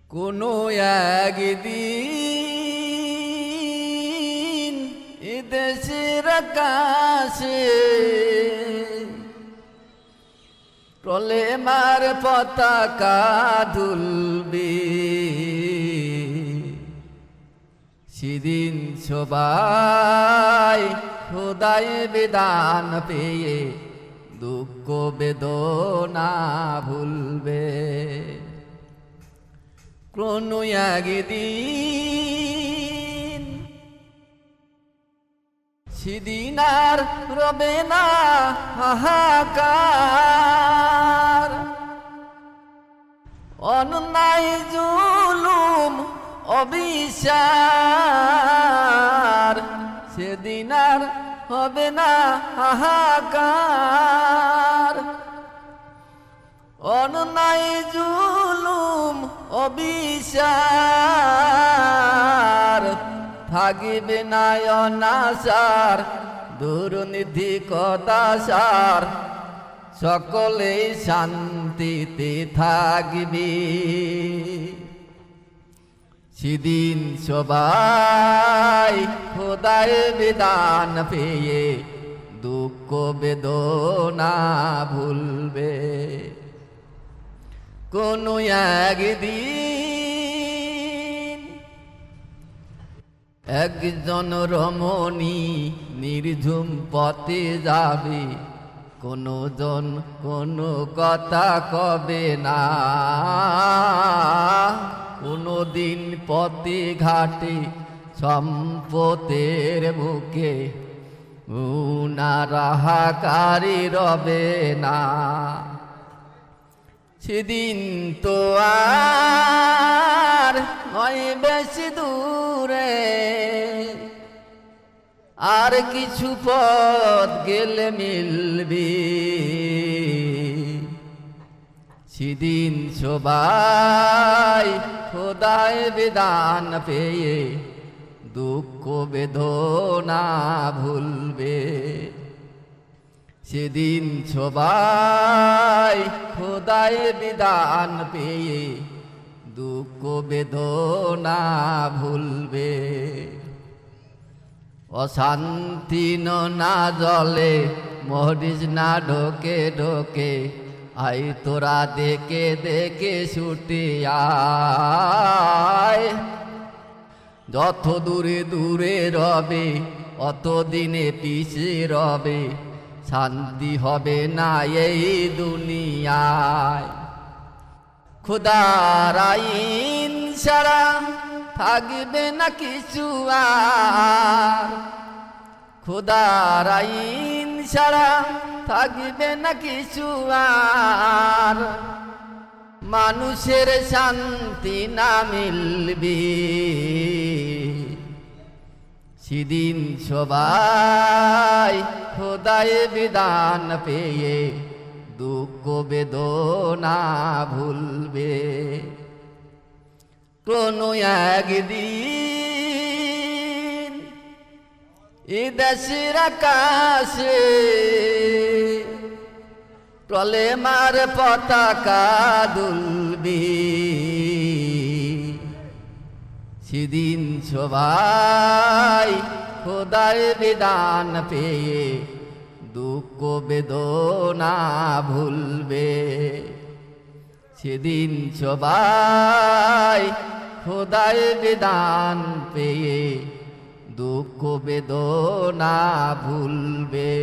কোনো একদিন এদেশের আকাশে প্রলেমার পতাকা দুলবে, সেদিন সবাই খোদায় বিধান পেয়ে দুঃখ বেদনা ভুলবে। কোনো একদিন সেদিন আর রবে না হাহাকার, অন্যায় জুলুম অবিচার, সেদিন আর হবে না হাহাকার। অন্যায় জুলুম অবিচার, থাকবে না অনাচার দুর্নীতি কদাচার, সকলেই শান্তিতে থাকবে। সেদিন সবাই খোদার বিধান পেয়ে দুঃখ বেদনা ভুলবে। কোনো একদিন একজন রমণী নির্ঝুম পথে যাবে, কোনো জন কোনো কথা কবে না। কোনো দিন পথে ঘাটে সম্পদের বুকে উনারাহাকারী রবে না। সেদিন তো আর নয় বেশি দূরে, আর কিছু পথ গেলে মিলবে। সেদিন সবাই খোদায় বিধান পেয়ে দুঃখ বেদনা ভুলবে। সেদিন সবাই খোদায় বিধান পেয়ে দুঃখ বেদনা ভুলবে। অশান্তি না জলে মরিচ না ঢোকে ঢোকে, আই তোরা দেখে দেখে ছুটে আয়। যত দূরে দূরে রবে অত দিনে পিছে রবে, শান্তি হবে না এই দুনিয়ায়। খোদার আইন ছাড়া থাকবে না কিছু আর, খোদার আইন ছাড়া থাকবে না কিছু আর। মানুষের শান্তি না মিলবে, সেদিন সবাই খোদায় বিধান পেয়ে দুঃখ বেদনা ভুলবে। কোনো একদিন এ দেশের আকাশে প্রলেমার পতাকা দুলবে, সেদিন সবাই খোদার বিধান পেয়ে দুঃখ বেদনা ভুলবে। সেদিন সবাই খোদার বিধান পেয়ে দুঃখ বেদনা ভুলবে।